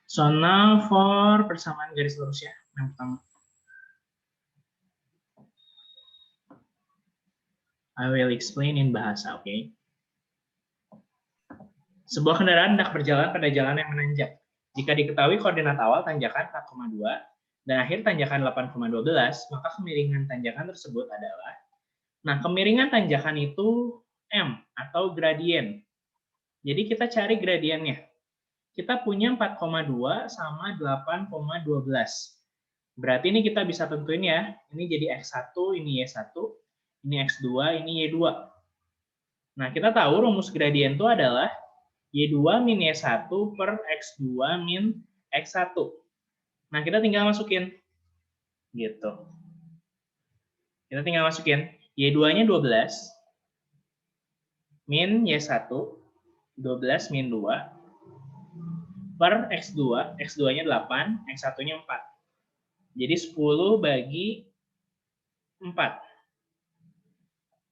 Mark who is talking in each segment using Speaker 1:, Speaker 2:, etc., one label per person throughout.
Speaker 1: So now for persamaan garis lurus ya, yang pertama. I will explain in bahasa, oke? Sebuah kendaraan hendak berjalan pada jalan yang menanjak. Jika diketahui koordinat awal tanjakan 4,2 dan akhir tanjakan 8,12, maka kemiringan tanjakan tersebut adalah. Nah, kemiringan tanjakan itu M atau gradien. Jadi kita cari gradiennya. Kita punya 4,2 sama 8,12. Berarti ini kita bisa tentuin ya. Ini jadi X1, ini Y1, ini X2, ini Y2. Nah, kita tahu rumus gradien itu adalah Y2 min Y1 per X2 min X1. Nah, kita tinggal masukin. Gitu. Kita tinggal masukin. Y2-nya 12 min Y1, 12 min 2, per X2, X2-nya 8, X1-nya 4. Jadi 10 bagi 4.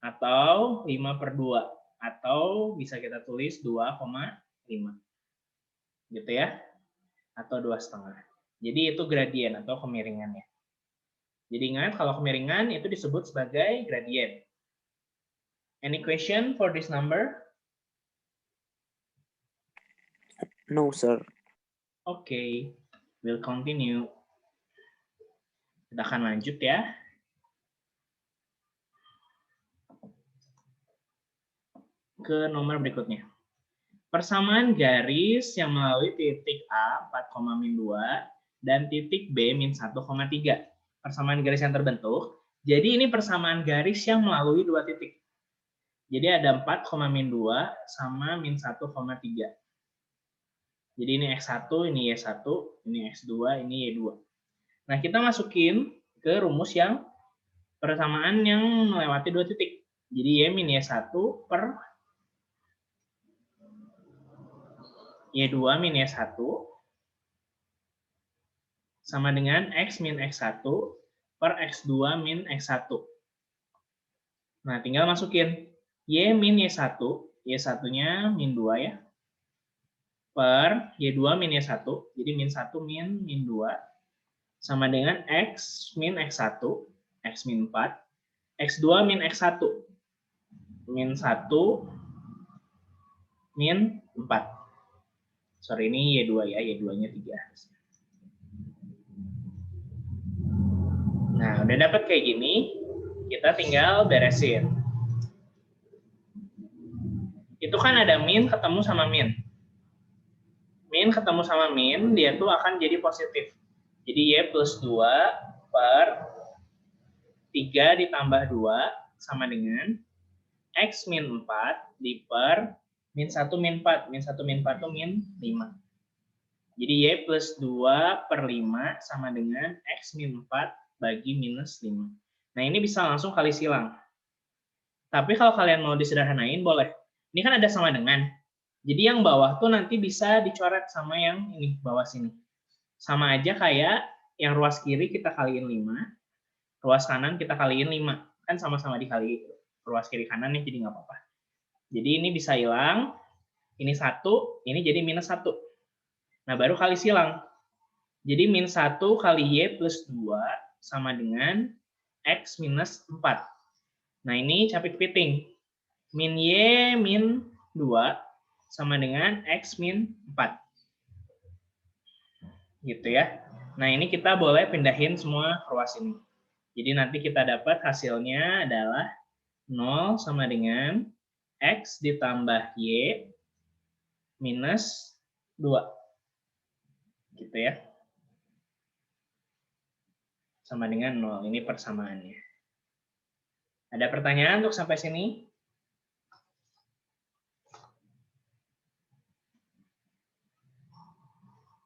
Speaker 1: Atau 5 per 2. Atau bisa kita tulis 2,5. Gitu ya. Atau 2,5. Jadi itu gradien atau kemiringannya. Jadi ingat kalau kemiringan itu disebut sebagai gradien. Any question for this number?
Speaker 2: No, sir.
Speaker 1: Okay, we'll continue. Kita akan lanjut ya. Ke nomor berikutnya. Persamaan garis yang melalui titik A 4,-2 dan titik B min 1,3. Persamaan garis yang terbentuk. Jadi ini persamaan garis yang melalui dua titik. Jadi ada 4,-2 sama min 1,3. Jadi ini X1, ini Y1, ini X2, ini Y2. Nah, kita masukin ke rumus yang persamaan yang melewati dua titik. Jadi Y min Y1 per Y2 min Y1 sama dengan X min X1 per X2 min X1. Nah, tinggal masukin Y min Y1, Y1-nya min 2 ya, per Y2 min Y1, jadi min 1 min 2, sama dengan X min X1, X min 4, X2 min X1, min 1, min 4. Sorry, ini Y2 ya, Y2-nya 3. Nah, udah dapat kayak gini, kita tinggal beresin. Itu kan ada min ketemu sama min. Min ketemu sama min, dia tuh akan jadi positif. Jadi Y plus 2 per 3 ditambah 2 sama dengan X min 4 di per min 1 min 4. Min 1 min 4 itu min 5. Jadi Y plus 2 per 5 sama dengan X min 4 bagi minus 5. Nah, ini bisa langsung kali silang. Tapi kalau kalian mau disederhanain, boleh. Ini kan ada sama dengan. Jadi yang bawah tuh nanti bisa dicoret sama yang ini, bawah sini. Sama aja kayak yang ruas kiri kita kaliin 5, ruas kanan kita kaliin 5. Kan sama-sama dikali ruas kiri kanan nih, jadi nggak apa-apa. Jadi ini bisa hilang, ini 1, ini jadi minus 1. Nah, baru kali silang. Jadi min 1 kali Y plus 2 sama dengan X minus 4. Nah, ini capit fitting. Min Y min 2 sama dengan X min 4. Gitu ya. Nah, ini kita boleh pindahin semua ruas ini. Jadi nanti kita dapat hasilnya adalah 0 sama dengan X ditambah Y minus 2. Gitu ya. Sama dengan 0. Ini persamaannya. Ada pertanyaan untuk sampai sini?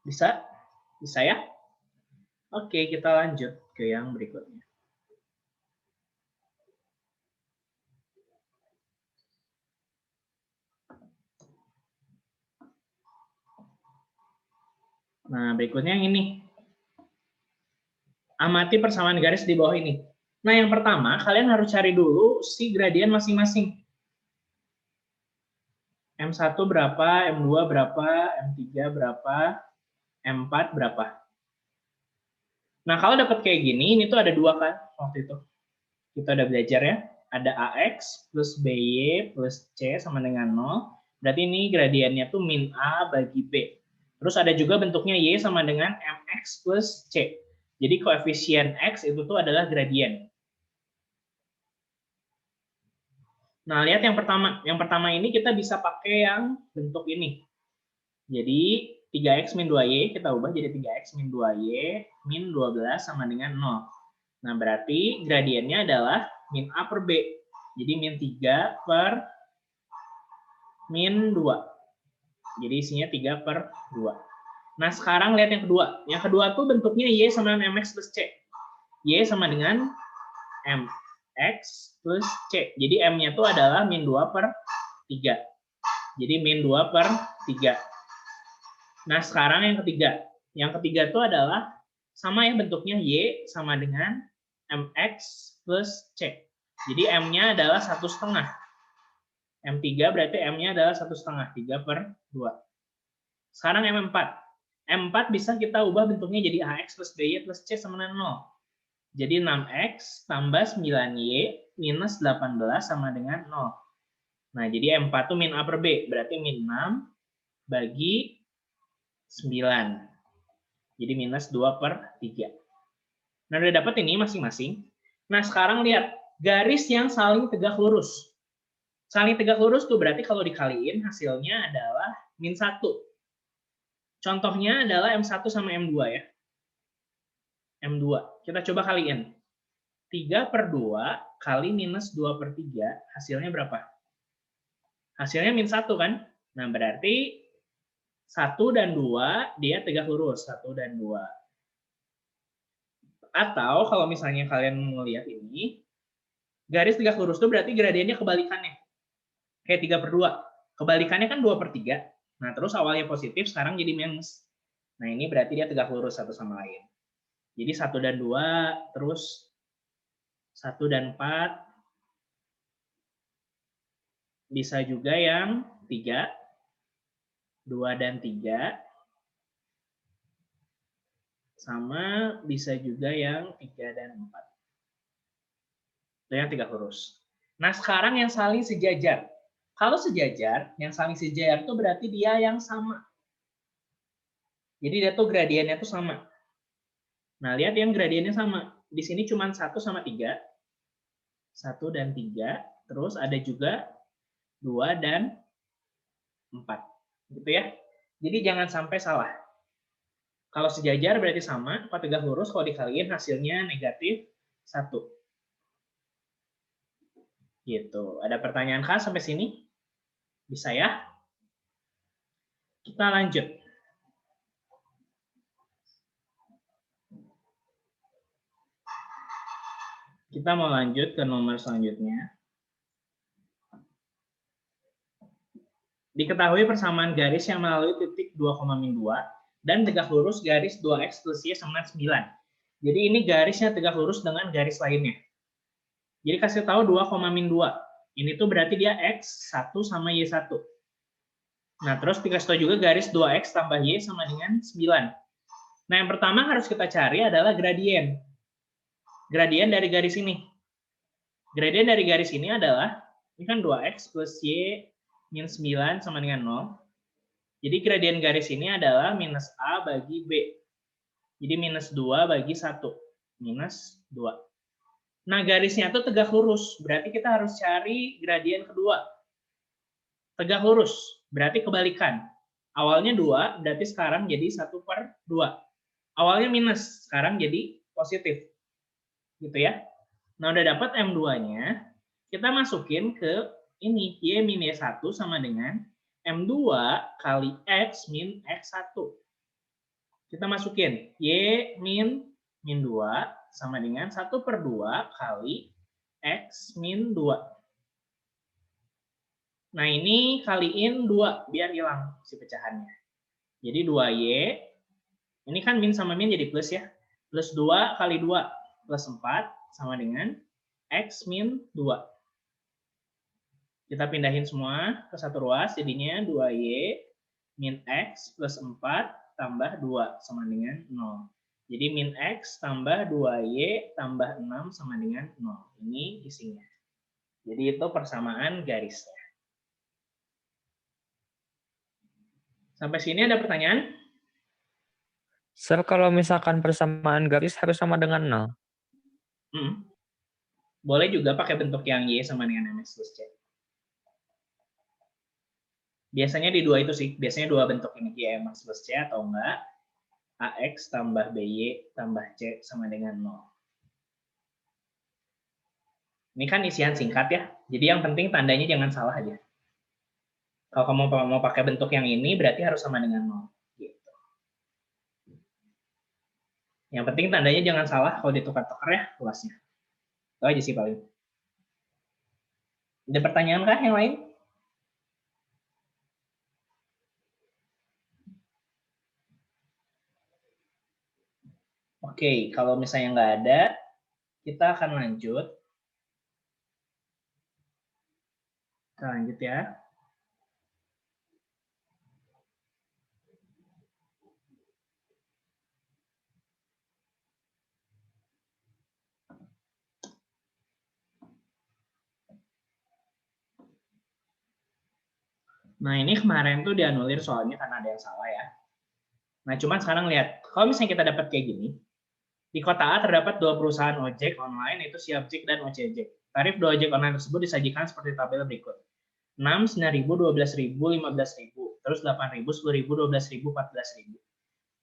Speaker 1: Bisa? Bisa ya? Oke, kita lanjut ke yang berikutnya. Nah, berikutnya yang ini. Amati persamaan garis di bawah ini. Nah, yang pertama, kalian harus cari dulu si gradien masing-masing. M1 berapa, M2 berapa, M3 berapa, M4 berapa? Nah, kalau dapat kayak gini, ini tuh ada 2 kan waktu itu. Kita udah belajar ya. Ada AX plus BY plus C sama dengan 0. Berarti ini gradiennya tuh min A bagi B. Terus ada juga bentuknya Y sama dengan MX plus C. Jadi koefisien X itu tuh adalah gradien. Nah, lihat yang pertama. Yang pertama ini kita bisa pakai yang bentuk ini. Jadi 3X min 2Y kita ubah jadi 3X min 2Y min 12 sama dengan 0. Nah, berarti gradiennya adalah min A per B. Jadi min 3 per min 2. Jadi isinya 3 per 2. Nah, sekarang lihat yang kedua. Yang kedua tuh bentuknya Y sama dengan MX plus C. Y sama dengan MX plus C. Jadi M-nya tuh adalah min 2 per 3. Jadi min 2 per 3. Nah, sekarang yang ketiga. Yang ketiga tuh adalah sama ya bentuknya Y sama dengan MX plus C. Jadi M-nya adalah 1,5. M3 berarti M-nya adalah 1,5. 3 per 2. Sekarang M4. M4 bisa kita ubah bentuknya jadi AX plus BY plus C sama dengan 0. Jadi 6X tambah 9Y minus 18 sama dengan 0. Nah, jadi M4 itu min A per B. Berarti min 6 bagi 9. Jadi minus 2 per 3. Nah, udah dapat ini masing-masing. Nah, sekarang lihat. Garis yang saling tegak lurus. Saling tegak lurus tuh berarti kalau dikaliin hasilnya adalah min 1. Contohnya adalah M1 sama M2 ya. M2. Kita coba kaliin. 3 per 2 kali minus 2 per 3, hasilnya berapa? Hasilnya min 1 kan? Nah, berarti 1 dan 2 dia tegak lurus. 1 dan 2. Atau kalau misalnya kalian melihat ini, garis tegak lurus itu berarti gradiennya kebalikannya. Kayak 3 per 2. Kebalikannya kan 2 per 3. Nah, terus awalnya positif, sekarang jadi minus. Nah, ini berarti dia tegak lurus satu sama lain. Jadi 1 dan 2, terus 1 dan 4, bisa juga yang 3, 2 dan 3, sama bisa juga yang 3 dan 4. Itu yang tegak lurus. Nah, sekarang yang saling sejajar. Kalau sejajar, yang saling sejajar itu berarti dia yang sama. Jadi dia tuh gradiennya tuh sama. Nah, lihat yang gradiennya sama. Di sini cuma 1 sama 3. 1 dan 3. Terus ada juga 2 dan 4. Gitu ya. Jadi jangan sampai salah. Kalau sejajar berarti sama. Kalau tegak lurus, kalau dikaliin hasilnya negatif 1. Gitu. Ada pertanyaan kah sampai sini? Bisa ya? Kita lanjut. Kita mau lanjut ke nomor selanjutnya. Diketahui persamaan garis yang melalui titik 2,2 dan tegak lurus garis 2x plus y sama 9. Jadi ini garisnya tegak lurus dengan garis lainnya. Jadi kasih tahu 2,2. Ini tuh berarti dia x1 sama y1. Nah, terus dikasih tahu juga garis 2x tambah y sama dengan 9. Nah, yang pertama harus kita cari adalah gradien. Gradien dari garis ini. Gradien dari garis ini adalah, ini kan 2x plus y min 9 sama dengan 0. Jadi gradien garis ini adalah minus A bagi B. Jadi minus 2 bagi 1. Minus 2. Nah, garisnya itu tegak lurus. Berarti kita harus cari gradien kedua. Tegak lurus. Berarti kebalikan. Awalnya 2, berarti sekarang jadi 1 per 2. Awalnya minus, sekarang jadi positif. Gitu ya. Nah, udah dapat M2-nya. Kita masukin ke ini. Y min Y1 sama dengan M2 kali X min X1. Kita masukin Y min 2 sama dengan 1 per 2 kali X min 2. Nah, ini kaliin 2 biar hilang si pecahannya. Jadi 2Y, ini kan min sama min jadi plus ya. Plus 2 kali 2 plus 4 sama dengan X min 2. Kita pindahin semua ke satu ruas, jadinya 2Y min X plus 4 tambah 2 sama dengan 0. Jadi min X tambah 2Y tambah 6 sama dengan 0. Ini isinya. Jadi itu persamaan garisnya. Sampai sini ada pertanyaan?
Speaker 2: Sir, kalau misalkan persamaan garis harus sama dengan 0.
Speaker 1: Boleh juga pakai bentuk yang Y sama dengan MX plus C. Biasanya di dua itu sih. Biasanya dua bentuk ini, Y MX plus C atau enggak AX tambah BY tambah C sama dengan 0. Ini kan isian singkat ya. Jadi yang penting tandanya jangan salah aja. Kalau kamu mau pakai bentuk yang ini, berarti harus sama dengan 0. Gitu. Yang penting tandanya jangan salah kalau ditukar-tukar ya luasnya. Itu aja sih paling. Ada pertanyaan kah yang lain? Oke, kalau misalnya nggak ada, kita akan lanjut. Kita lanjut ya. Nah, ini kemarin tuh dianulir soalnya karena ada yang salah ya. Nah, cuman sekarang lihat, kalau misalnya kita dapat kayak gini, di kota A terdapat 2 perusahaan ojek online, yaitu Siapjek dan Ojek. Tarif 2 ojek online tersebut disajikan seperti tabel berikut. 6, 9.000, 12.000, 15.000, terus 8.000, 10.000, 12.000, 14.000.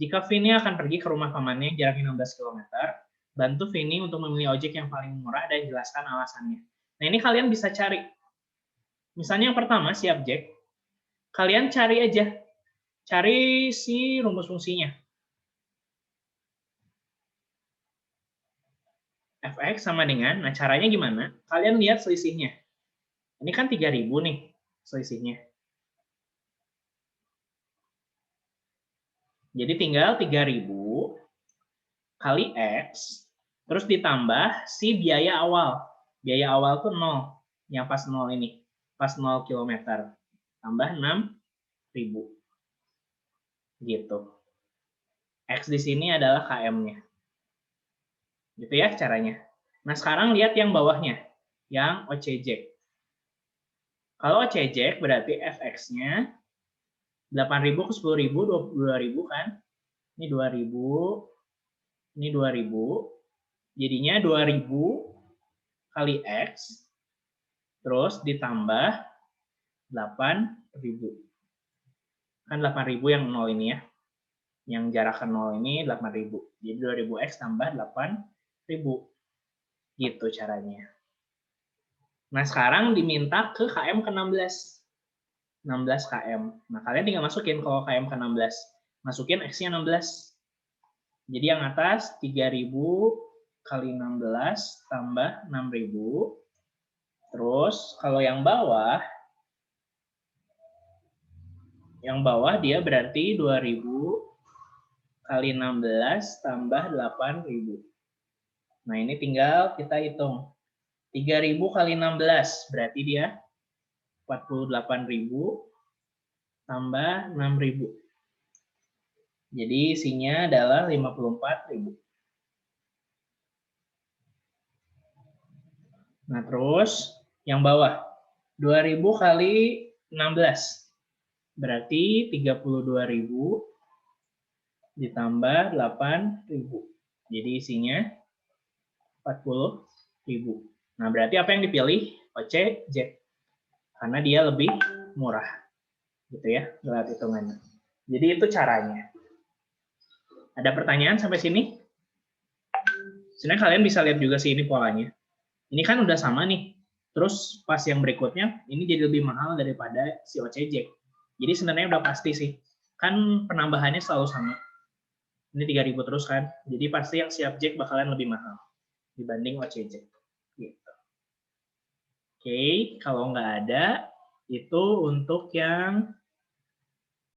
Speaker 1: Jika Vini akan pergi ke rumah pamannya yang jaraknya 16 km, bantu Vini untuk memilih ojek yang paling murah dan jelaskan alasannya. Nah, ini kalian bisa cari. Misalnya yang pertama, Siapjek. Kalian cari aja. Cari si rumus fungsinya. Fx sama dengan, nah caranya gimana? Kalian lihat selisihnya. Ini kan 3.000 nih selisihnya. Jadi tinggal 3.000 kali X, terus ditambah si biaya awal. Biaya awal tuh 0, yang pas 0 ini. Pas 0 km. Tambah 6.000. Gitu. X di sini adalah KM-nya. Gitu ya caranya. Nah sekarang lihat yang bawahnya. Yang OCJ. Kalau OCJ berarti Fx-nya 8.000 ke 10.000, 22.000 kan? Ini 2.000, ini 2.000. Jadinya 2.000 kali X, terus ditambah 8.000. Kan 8.000 yang 0 ini ya. Yang jarak ke 0 ini 8.000. Jadi 2.000 X tambah 8.000. Gitu caranya. Nah sekarang diminta ke KM ke 16. 16 KM. Nah kalian tinggal masukin kalau KM ke 16. Masukin X-nya 16. Jadi yang atas 3.000 kali 16 tambah 6.000. Terus kalau yang bawah dia berarti 2.000 kali 16 tambah 8.000. Nah ini tinggal kita hitung. 3.000 kali 16 berarti dia 48.000 tambah 6.000. Jadi isinya adalah 54.000. Nah, terus yang bawah 2.000 kali 16 berarti 32.000 ditambah 8.000. Jadi isinya 40.000. Nah, berarti apa yang dipilih? OCJ. Karena dia lebih murah. Gitu ya, lihat hitungannya. Jadi itu caranya. Ada pertanyaan sampai sini? Sebenarnya kalian bisa lihat juga sih ini polanya. Ini kan udah sama nih. Terus pas yang berikutnya, ini jadi lebih mahal daripada si OCJ. Jadi sebenarnya udah pasti sih. Kan penambahannya selalu sama. Ini 3.000 terus kan. Jadi pasti yang Siapjek bakalan lebih mahal dibanding OCJ. Gitu. Oke, kalau nggak ada, itu untuk yang